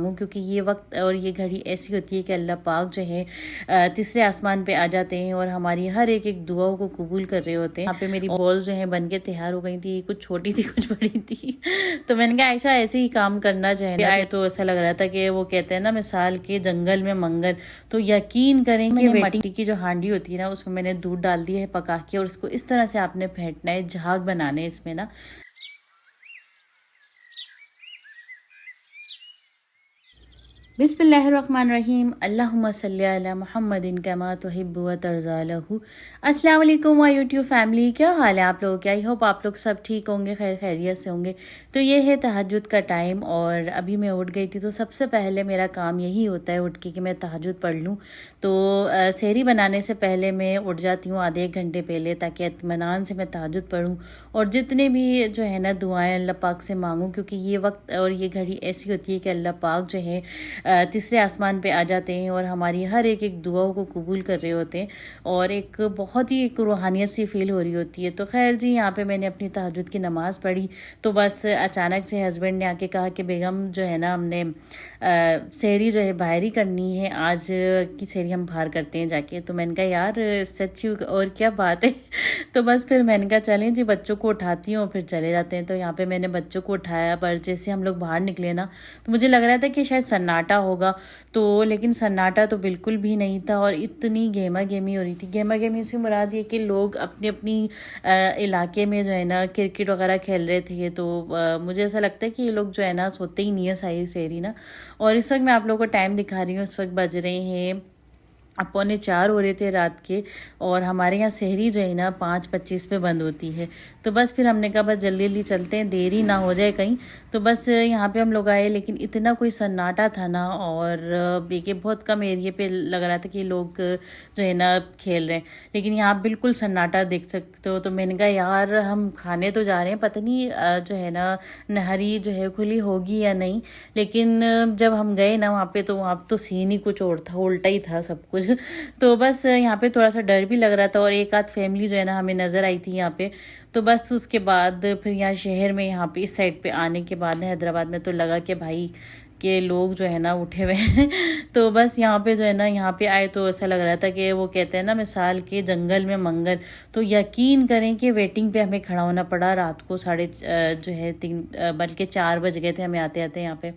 क्योंकि ये वक्त और ये घड़ी ऐसी होती है कि अल्लाह पाक जो है तीसरे आसमान पे आ जाते हैं और हमारी हर एक एक दुआओं को कबूल कर रहे होते हैं। यहाँ पे मेरी बॉल्स जो है बन के तैयार हो गई थी, कुछ छोटी थी कुछ बड़ी थी। तो मैंने कहा आयशा ऐसे ही काम करना जो है ना, आए तो ऐसा लग रहा था कि वो कहते हैं ना मिसाल के जंगल में मंगल। तो यकीन करें कि मिट्टी की जो हांडी होती है ना उसमें मैंने दूध डाल दिया है पका के, और इसको इस तरह से आपने फेंटना है, झाग बनाने इसमें ना। बिस्मिल्लाहिर्रहमानिर्रहीम, अल्लाहुम्मा सल्ली अला मुहम्मदिन कमा तुहिब्बु व तर्ज़ा लहू। अस्सलाम वालेकुम माय यूट्यूब फैमिली, क्या हाल है आप लोगों के? आई होप आप लोग सब ठीक होंगे, खैर खैरियत से होंगे। तो ये है तहज्जुद का टाइम और अभी मैं उठ गई थी। तो सबसे पहले मेरा काम यही होता है उठ के कि मैं तहज्जुद पढ़ लूँ। तो सहरी बनाने से पहले मैं उठ जाती हूँ आधे एक घंटे पहले, ताकि इत्मीनान से मैं तहज्जुद पढ़ूँ और जितने भी जो है ना दुआएं अल्लाह पाक से मांगूँ, क्योंकि ये वक्त और ये घड़ी ऐसी होती है कि अल्लाह पाक जो है तीसरे आसमान पे आ जाते हैं और हमारी हर एक एक दुआओं को कबूल कर रहे होते हैं और एक बहुत ही एक रूहानियत सी फील हो रही होती है। तो खैर जी, यहाँ पे मैंने अपनी तहज्जुद की नमाज़ पढ़ी तो बस अचानक से हस्बैंड ने आके कहा कि बेगम जो है ना हमने सहरी जो है बाहर ही करनी है, आज की सहरी हम बाहर करते हैं जाके। तो मैंने कहा यार सच्ची और क्या बात है। तो बस फिर मैंने कहा चलें जी बच्चों को उठाती हूँ फिर चले जाते हैं। तो यहाँ पे मैंने बच्चों को उठाया, पर जैसे हम लोग बाहर निकले ना तो मुझे लग रहा था कि शायद सन्नाटा होगा, तो लेकिन सन्नाटा तो बिल्कुल भी नहीं था और इतनी गेमा गेमी हो रही थी। गेमा गेमी से मुराद ये कि लोग अपनी अपनी इलाके में जो है ना क्रिकेट वगैरह खेल रहे थे। तो मुझे ऐसा लगता है कि ये लोग जो है ना सोते ही नहीं है सारी सहरी ना। और इस वक्त मैं आप लोगों को टाइम दिखा रही हूँ, इस वक्त बज रहे हैं 3:45 हो रहे थे रात के, और हमारे यहाँ सहरी जो है ना 5:25 पे बंद होती है। तो बस फिर हमने कहा बस जल्दी जल्दी चलते हैं, देरी ना हो जाए कहीं। तो बस यहाँ पे हम लोग आए, लेकिन इतना कोई सन्नाटा था ना, और देखिए बहुत कम एरिया पे लग रहा था कि लोग जो है ना खेल रहे हैं, लेकिन यहाँ बिल्कुल सन्नाटा देख सकते हो। तो मैंने कहा यार हम खाने तो जा रहे हैं, पता नहीं जो है ना नहरी जो है खुली होगी या नहीं। लेकिन जब हम गए ना वहाँ पे, तो वहाँ तो सीन ही कुछ और था, उल्टा ही था सब कुछ। तो बस यहाँ पे थोड़ा सा डर भी लग रहा था और एक आध फैमिली जो है ना हमें नज़र आई थी यहाँ पे। तो बस उसके बाद फिर यहाँ शहर में यहाँ पे इस साइड पे आने के बाद हैदराबाद में तो लगा कि भाई के लोग जो है ना उठे हुए हैं। तो बस यहाँ पे जो है ना यहाँ पे आए तो ऐसा लग रहा था कि वो कहते हैं ना मिसाल के जंगल में मंगल। तो यकीन करें कि वेटिंग पे हमें खड़ा होना पड़ा रात को साढ़े जो है 3 बल्कि 4 बज गए थे हमें आते आते यहाँ पे।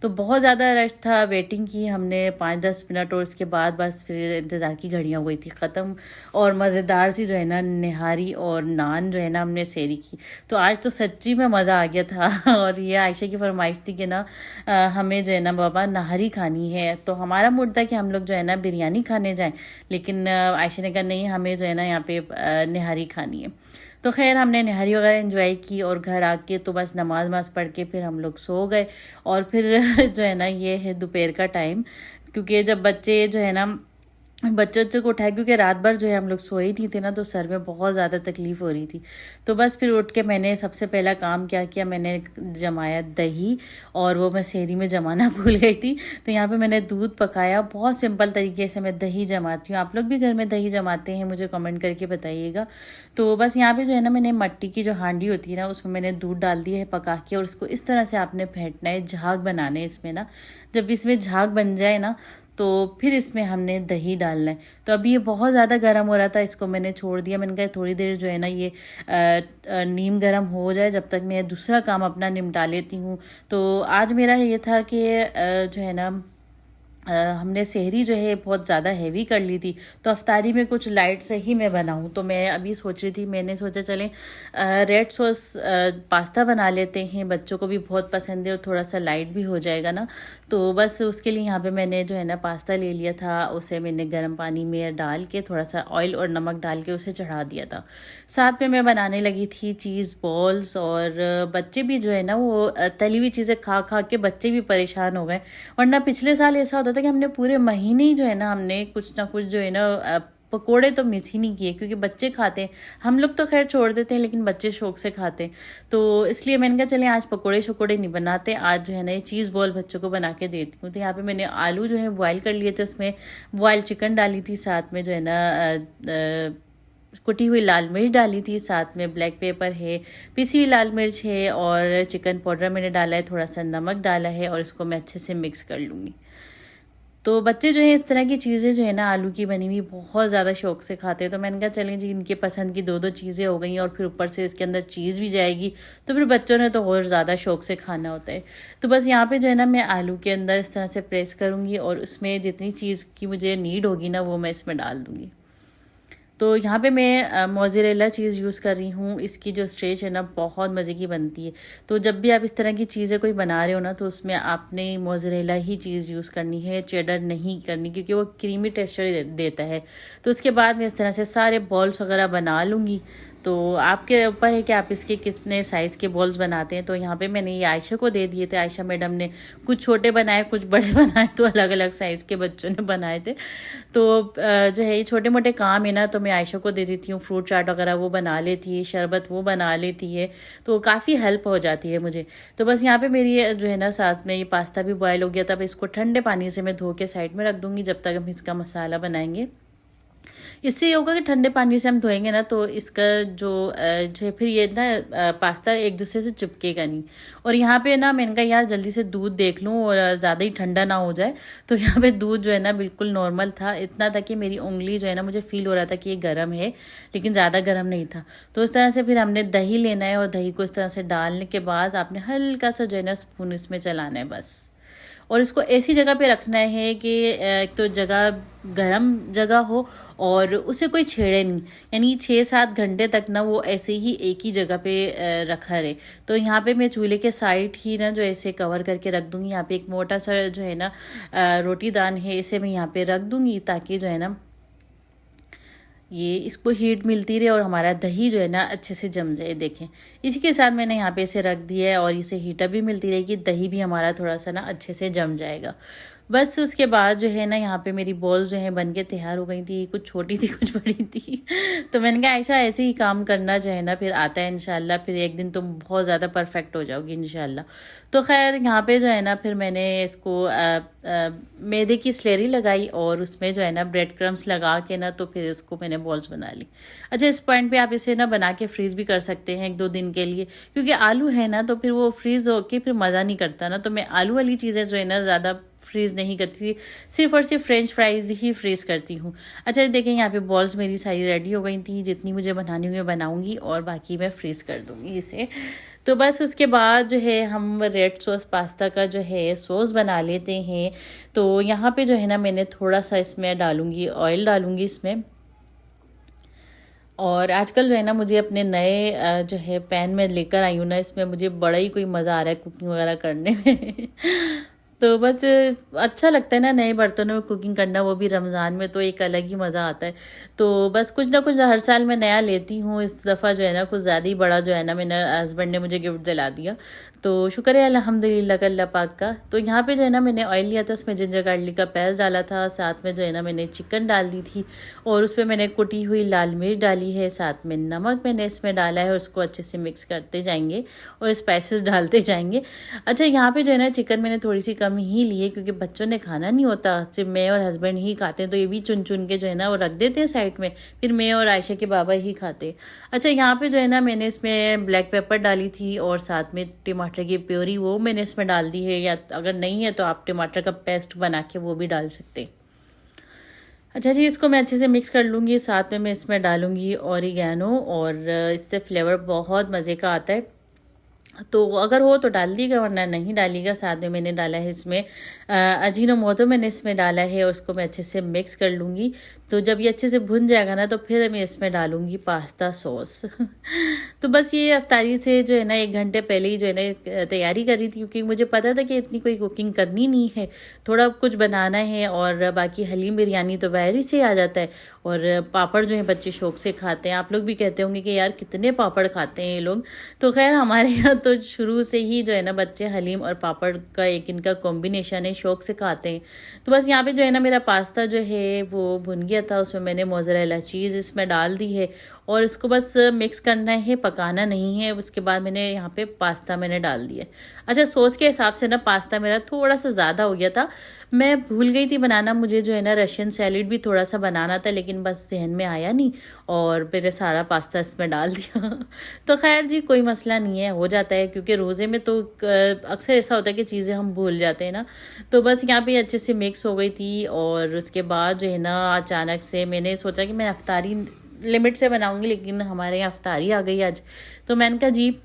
तो बहुत ज़्यादा रश था, वेटिंग की हमने 5-10 मिनट और उसके बाद बस फिर इंतज़ार की घड़ियाँ हो गई थी ख़त्म। और मज़ेदार सी जो है ना निहारी और नान जो है ना हमने सेरी की। तो आज तो सच्ची में मज़ा आ गया था। और ये आयशा की फरमाइश थी कि ना हमें जो है ना बाबा नहारी खानी है। तो हमारा मूड था कि हम लोग जो है ना बिरयानी खाने जाएं, लेकिन आयशा ने कहा नहीं हमें जो है ना यहाँ पे निहारी खानी है। तो खैर हमने नहारी वगैरह एंजॉय की और घर आके तो बस नमाज वमाज पढ़ के फिर हम लोग सो गए। और फिर जो है ना ये है दोपहर का टाइम, क्योंकि जब बच्चे जो है ना बच्चों को उठाया, क्योंकि रात भर जो है हम लोग सोए नहीं थे ना, तो सर में बहुत ज़्यादा तकलीफ़ हो रही थी। तो बस फिर उठ के मैंने सबसे पहला काम क्या किया, मैंने जमाया दही, और वो मैं सहरी में जमाना भूल गई थी। तो यहाँ पे मैंने दूध पकाया, बहुत सिंपल तरीके से मैं दही जमाती हूँ। आप लोग भी घर में दही जमाते हैं मुझे कमेंट करके बताइएगा। तो बस यहाँ पे जो है ना मैंने मट्टी की जो हांडी होती है ना उसमें मैंने दूध डाल दिया है पका के, और इसको इस तरह से आपने फेंटना है, झाग बनाने इसमें ना। जब इसमें झाग बन जाए ना तो फिर इसमें हमने दही डालना है। तो अभी ये बहुत ज़्यादा गर्म हो रहा था, इसको मैंने छोड़ दिया। मैंने कहा थोड़ी देर जो है ना ये नीम गर्म हो जाए, जब तक मैं दूसरा काम अपना निपटा लेती हूँ। तो आज मेरा ये था कि जो है ना हमने सहरी जो है बहुत ज़्यादा हैवी कर ली थी, तो अफ्तारी में कुछ लाइट से ही मैं बनाऊँ। तो मैं अभी सोच रही थी, मैंने सोचा चलें रेड सॉस पास्ता बना लेते हैं, बच्चों को भी बहुत पसंद है और थोड़ा सा लाइट भी हो जाएगा ना। तो बस उसके लिए यहाँ पे मैंने जो है ना पास्ता ले लिया था, उसे मैंने गर्म पानी में डाल के थोड़ा सा ऑयल और नमक डाल के उसे चढ़ा दिया था। साथ में मैं बनाने लगी थी चीज़ बॉल्स, और बच्चे भी जो है ना वो तली हुई चीज़ें खा खा के बच्चे भी परेशान हो गए। वरना पिछले साल ऐसा होता था कि हमने पूरे महीने ही जो है ना हमने कुछ ना कुछ जो है ना पकोड़े तो मिस ही नहीं किए, क्योंकि बच्चे खाते हैं। हम लोग तो खैर छोड़ देते हैं, लेकिन बच्चे शौक से खाते हैं। तो इसलिए मैंने कहा चलें आज पकोड़े शकोड़े नहीं बनाते, आज जो है ना ये चीज़ बॉल बच्चों को बना के देती हूँ। तो यहाँ पे मैंने आलू जो है बॉयल कर लिए थे, उसमें बॉयल चिकन डाली थी, साथ में जो है ना कुटी हुई लाल मिर्च डाली थी, साथ में ब्लैक पेपर है, पिसी हुई लाल मिर्च है और चिकन पाउडर मैंने डाला है, थोड़ा सा नमक डाला है और इसको मैं अच्छे से मिक्स कर लूँगी। तो बच्चे जो है इस तरह की चीज़ें जो है ना आलू की बनी हुई बहुत ज़्यादा शौक से खाते हैं। तो मैंने कहा चलें जी, इनके पसंद की दो दो चीज़ें हो गई और फिर ऊपर से इसके अंदर चीज़ भी जाएगी, तो फिर बच्चों ने तो और ज़्यादा शौक से खाना होता है। तो बस यहाँ पे जो है ना मैं आलू के अंदर इस तरह से प्रेस करूँगी और उसमें जितनी चीज़ की मुझे नीड होगी ना वो मैं इसमें डाल दूँगी। तो यहाँ पे मैं मोज़रेला चीज़ यूज़ कर रही हूँ। इसकी जो स्ट्रेच है ना बहुत मज़े की बनती है। तो जब भी आप इस तरह की चीज़ें कोई बना रहे हो ना तो उसमें आपने मोज़रेला ही चीज़ यूज़ करनी है, चेडर नहीं करनी, क्योंकि वो क्रीमी टेक्सचर देता है। तो उसके बाद मैं इस तरह से सारे बॉल्स वगैरह बना लूँगी। तो आपके ऊपर है कि आप इसके कितने साइज़ के बॉल्स बनाते हैं। तो यहाँ पे मैंने ये आयशा को दे दिए थे। आयशा मैडम ने कुछ छोटे बनाए, कुछ बड़े बनाए, तो अलग अलग साइज़ के बच्चों ने बनाए थे। तो जो है ये छोटे मोटे काम है ना तो मैं आयशा को दे देती हूँ। फ्रूट चाट वगैरह वो बना लेती है, शरबत वो बना लेती है, तो काफ़ी हेल्प हो जाती है मुझे। तो बस यहाँ पे मेरी जो है ना साथ में ये पास्ता भी बॉयल हो गया। तब इसको ठंडे पानी से मैं धो के साइड में रख दूँगी जब तक हम इसका मसाला बनाएंगे। इससे ये होगा कि ठंडे पानी से हम धोएंगे ना तो इसका जो है फिर ये ना पास्ता एक दूसरे से चिपकेगा नहीं। और यहाँ पे ना मैंने कहा यार जल्दी से दूध देख लूँ और ज़्यादा ही ठंडा ना हो जाए। तो यहाँ पे दूध जो है ना बिल्कुल नॉर्मल था, इतना था कि मेरी उंगली जो है ना मुझे फील हो रहा था कि ये गर्म है, लेकिन ज़्यादा गर्म नहीं था। तो इस तरह से फिर हमने दही लेना है और दही को इस तरह से डालने के बाद आपने हल्का सा जो है ना स्पून इसमें चलाना है बस। और इसको ऐसी जगह पे रखना है कि एक तो जगह गर्म जगह हो और उसे कोई छेड़े नहीं, यानी 6-7 घंटे तक ना वो ऐसे ही एक ही जगह पे रखा रहे। तो यहाँ पे मैं चूल्हे के साइड ही ना जो ऐसे कवर करके रख दूँगी। यहाँ पे एक मोटा सा जो है ना रोटी दान है, इसे मैं यहाँ पे रख दूँगी ताकि जो है ना ये इसको हीट मिलती रहे और हमारा दही जो है ना अच्छे से जम जाए। देखें इसी के साथ मैंने यहाँ पे इसे रख दिया है और इसे हीटअप भी मिलती रहेगी, दही भी हमारा थोड़ा सा ना अच्छे से जम जाएगा। बस उसके बाद जो है ना यहाँ पे मेरी बॉल्स जो है बन के तैयार हो गई थी, कुछ छोटी थी कुछ बड़ी थी। तो मैंने कहा ऐसा ऐसे ही काम करना जो है ना फिर आता है इंशाल्लाह, फिर एक दिन तुम बहुत ज़्यादा परफेक्ट हो जाओगी इंशाल्लाह। तो खैर यहाँ पे जो है ना फिर मैंने इसको मैदे की स्लेरी लगाई और उसमें जो है ना ब्रेड क्रम्स लगा के ना तो फिर इसको मैंने बॉल्स बना ली। अच्छा इस पॉइंट पे आप इसे ना बना के फ्रीज़ भी कर सकते हैं 1-2 दिन के लिए, क्योंकि आलू है ना तो फिर वो फ्रीज़ होके फिर मज़ा नहीं करता ना। तो मैं आलू वाली चीज़ें जो है ना ज़्यादा फ्रीज़ नहीं करती, सिर्फ और सिर्फ फ्रेंच फ्राइज़ ही फ्रीज़ करती हूँ। अच्छा देखें यहाँ पे बॉल्स मेरी सारी रेडी हो गई थी, जितनी मुझे बनानी हुई बनाऊँगी और बाकी मैं फ्रीज़ कर दूँगी इसे। तो बस उसके बाद जो है हम रेड सॉस पास्ता का जो है सॉस बना लेते हैं। तो यहाँ पे जो है ना मैंने थोड़ा सा इसमें डालूँगी, ऑयल डालूँगी इसमें। और आजकल जो है ना मुझे अपने नए जो है पैन में लेकर आई हूँ ना, इसमें मुझे बड़ा ही कोई मज़ा आ रहा है कुकिंग वगैरह करने में। तो बस अच्छा लगता है ना नए बर्तनों में कुकिंग करना, वो भी रमज़ान में तो एक अलग ही मज़ा आता है। तो बस कुछ ना कुछ हर साल मैं नया लेती हूँ। इस दफ़ा जो है ना कुछ ज़्यादा ही बड़ा जो है ना मेरे हस्बैंड ने मुझे गिफ्ट दिला दिया, तो शुक्र है अल्हम्दुलिल्लाह अल्लाह पाक का। तो यहाँ पे जो है ना मैंने ऑयल लिया था, उसमें जिंजर गार्लिक का पेस्ट डाला था, साथ में जो है ना मैंने चिकन डाल दी थी और उस पर मैंने कुटी हुई लाल मिर्च डाली है, साथ में नमक मैंने इसमें डाला है और उसको अच्छे से मिक्स करते जाएंगे और स्पाइसेस डालते जाएंगे। अच्छा यहाँ पे जो है ना चिकन मैंने थोड़ी सी कम ही ली है, क्योंकि बच्चों ने खाना नहीं होता, सिर्फ मैं और हस्बैंड ही खाते हैं। तो ये भी चुन चुन के जो है ना वो रख देते हैं साइड में, फिर मैं और आयशा के बाबा ही खाते। अच्छा यहाँ पे जो है ना मैंने इसमें ब्लैक पेपर डाली थी और साथ में टमाटर की प्योरी वो मैंने इसमें डाल दी है, या अगर नहीं है तो आप टमाटर का पेस्ट बना के वो भी डाल सकते हैं। अच्छा जी इसको मैं अच्छे से मिक्स कर लूँगी, साथ में मैं इसमें डालूँगी ऑरिगेनो और इससे फ्लेवर बहुत मज़े का आता है। तो अगर हो तो डाल दीजिएगा वरना नहीं डालिएगा। साथ में मैंने डाला है इसमें अजीनोमोटो मैंने इसमें डाला है और उसको मैं अच्छे से मिक्स कर लूँगी। तो जब ये अच्छे से भुन जाएगा ना तो फिर मैं इसमें डालूँगी पास्ता सॉस। तो बस ये अफ्तारी से जो है ना 1 घंटे पहले ही जो है ना तैयारी करी थी, क्योंकि मुझे पता था कि इतनी कोई कुकिंग करनी नहीं है, थोड़ा कुछ बनाना है और बाकी हलीम बिरयानी तो बाहर ही से आ जाता है। और पापड़ जो है बच्चे शौक से खाते हैं। आप लोग भी कहते होंगे कि यार कितने पापड़ खाते हैं ये लोग। तो खैर हमारे यहाँ तो शुरू से ही जो है ना बच्चे हलीम और पापड़ का एक इनका कॉम्बिनेशन है, शौक से खाते हैं। तो बस यहाँ पे जो है ना मेरा पास्ता जो है वो भुन गया था, उसमें मैंने मोज़रेला चीज़ इसमें डाल दी है और इसको बस मिक्स करना है, पकाना नहीं है। उसके बाद मैंने यहाँ पे पास्ता मैंने डाल दिया। अच्छा, सॉस के हिसाब से ना पास्ता मेरा थोड़ा सा ज़्यादा हो गया था, मैं भूल गई थी बनाना। मुझे जो है ना रशियन सैलेड भी थोड़ा सा बनाना था, लेकिन बस जहन में आया नहीं और मैंने सारा पास्ता इसमें डाल दिया। तो खैर जी, कोई मसला नहीं है, हो जाता है, क्योंकि रोज़े में तो अक्सर ऐसा होता है कि चीज़ें हम भूल जाते हैं ना। तो बस यहाँ पे अच्छे से मिक्स हो गई थी और उसके बाद जो है ना अचानक से मैंने सोचा कि मैं अफ्तारी लिमिट से बनाऊंगी, लेकिन हमारे यहाँ अफ्तारी आ गई आज। तो मैंने कहा जी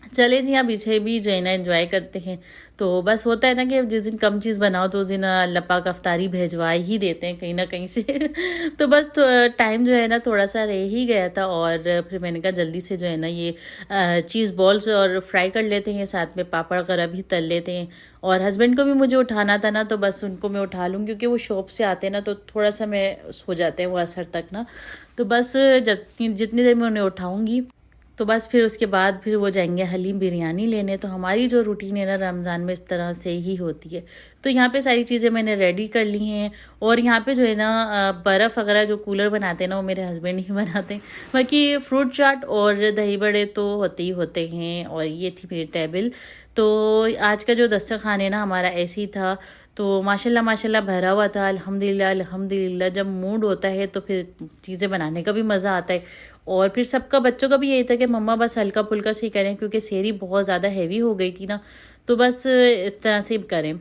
चले जी, अब इसे भी जो है ना एंजॉय करते हैं। तो बस होता है ना कि जिस दिन कम चीज़ बनाओ तो उस दिन अल्लाह पाक अफ्तारी भेजवा ही देते हैं कहीं ना कहीं से। तो बस टाइम जो है ना थोड़ा सा रह ही गया था और फिर मैंने कहा जल्दी से जो है ना ये चीज़ बॉल्स और फ्राई कर लेते हैं, साथ में पापड़ वगैरह भी तल लेते हैं। और हस्बैंड को भी मुझे उठाना था ना, तो बस उनको मैं उठा लूँ, क्योंकि वो शॉप से आते हैं ना तो थोड़ा सा मैं सो जाते हैं वो असर तक ना। तो बस जितनी देर में उन्हें उठाऊँगी तो बस फिर उसके बाद फिर वो जाएंगे हलीम बिरयानी लेने। तो हमारी जो रूटीन है ना रमज़ान में इस तरह से ही होती है। तो यहाँ पे सारी चीज़ें मैंने रेडी कर ली हैं और यहाँ पे जो है ना बर्फ़ वगैरह जो कूलर बनाते हैं ना वो मेरे हस्बैंड ही बनाते हैं। बाकी फ्रूट चाट और दही बड़े तो होते ही होते हैं। और ये थी मेरी टेबल। तो आज का जो दस्तरखान है ना हमारा ऐसे ही था। तो माशाल्लाह माशाल्लाह भरा हुआ था। अल्हम्दुलिल्लाह अल्हम्दुलिल्लाह, जब मूड होता है तो फिर चीज़ें बनाने का भी मज़ा आता है। और फिर सबका, बच्चों का भी यही था कि मम्मा बस हल्का फुल्का से ही करें, क्योंकि सेहरी बहुत ज़्यादा हैवी हो गई थी ना, तो बस इस तरह से करें।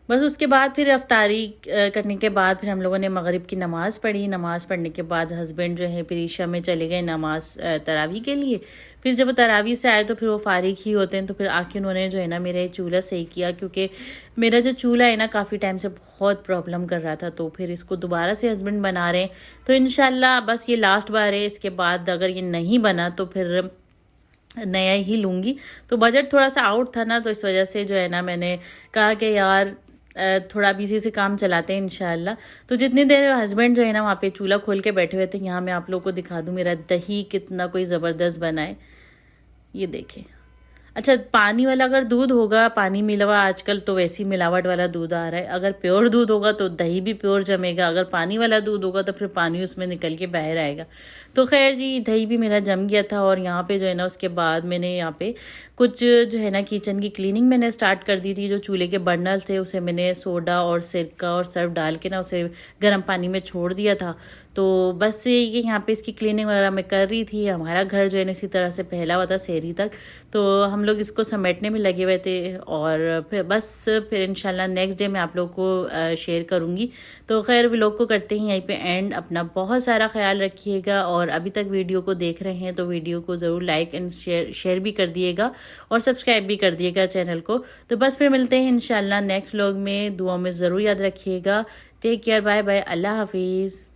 बस उसके बाद फिर अफ्तारी करने के बाद फिर हम लोगों ने मगरिब की नमाज़ पढ़ी। नमाज़ पढ़ने के बाद हस्बैंड जो है फिर ईशा में चले गए नमाज तरावी के लिए। फिर जब वो तरावी से आए तो फिर वो फारिग ही होते हैं, तो फिर आके उन्होंने जो है ना मेरा चूल्हा सही किया, क्योंकि मेरा जो चूल्हा है ना काफ़ी टाइम से बहुत प्रॉब्लम कर रहा था। तो फिर इसको दोबारा से हस्बैंड बना रहे हैं। तो इंशाल्लाह बस ये लास्ट बार है, इसके बाद अगर ये नहीं बना तो फिर नया ही लूँगी। तो बजट थोड़ा सा आउट था ना, तो इस वजह से जो है ना मैंने कहा कि यार थोड़ा अब इसी से काम चलाते हैं इंशाल्लाह। तो जितनी देर हस्बैंड जो है ना वहाँ पे चूल्हा खोल के बैठे हुए थे, यहाँ मैं आप लोगों को दिखा दूँ मेरा दही कितना कोई ज़बरदस्त बना है, ये देखें। अच्छा, पानी वाला अगर दूध होगा, पानी मिला हुआ आजकल तो वैसी मिलावट वाला दूध आ रहा है। अगर प्योर दूध होगा तो दही भी प्योर जमेगा, अगर पानी वाला दूध होगा तो फिर पानी उसमें निकल के बाहर आएगा। तो खैर जी, दही भी मेरा जम गया था। और यहाँ पे जो है ना उसके बाद मैंने यहाँ पे कुछ जो है ना किचन की क्लीनिंग मैंने स्टार्ट कर दी थी। जो चूल्हे के बर्नल थे उसे मैंने सोडा और सिरका और सर्फ डाल के ना उसे गर्म पानी में छोड़ दिया था। तो बस ये यहाँ पे इसकी क्लीनिंग वगैरह मैं कर रही थी। हमारा घर जो है ना इसी तरह से फैला हुआ था शहरी तक, तो हम लोग इसको समेटने में लगे हुए थे। और फिर इंशाल्लाह नेक्स्ट डे मैं आप लोग को शेयर करूँगी। तो खैर व्लॉग को करते हैं यहीं पे एंड। अपना बहुत सारा ख्याल रखिएगा और अभी तक वीडियो को देख रहे हैं तो वीडियो को ज़रूर लाइक एंड शेयर भी कर दिएगा और सब्सक्राइब भी कर दिएगा चैनल को। तो बस फिर मिलते हैं इंशाल्लाह नेक्स्ट व्लॉग में। दुआ में ज़रूर याद रखिएगा। टेक केयर, बाय बाय, अल्लाह हाफिज़।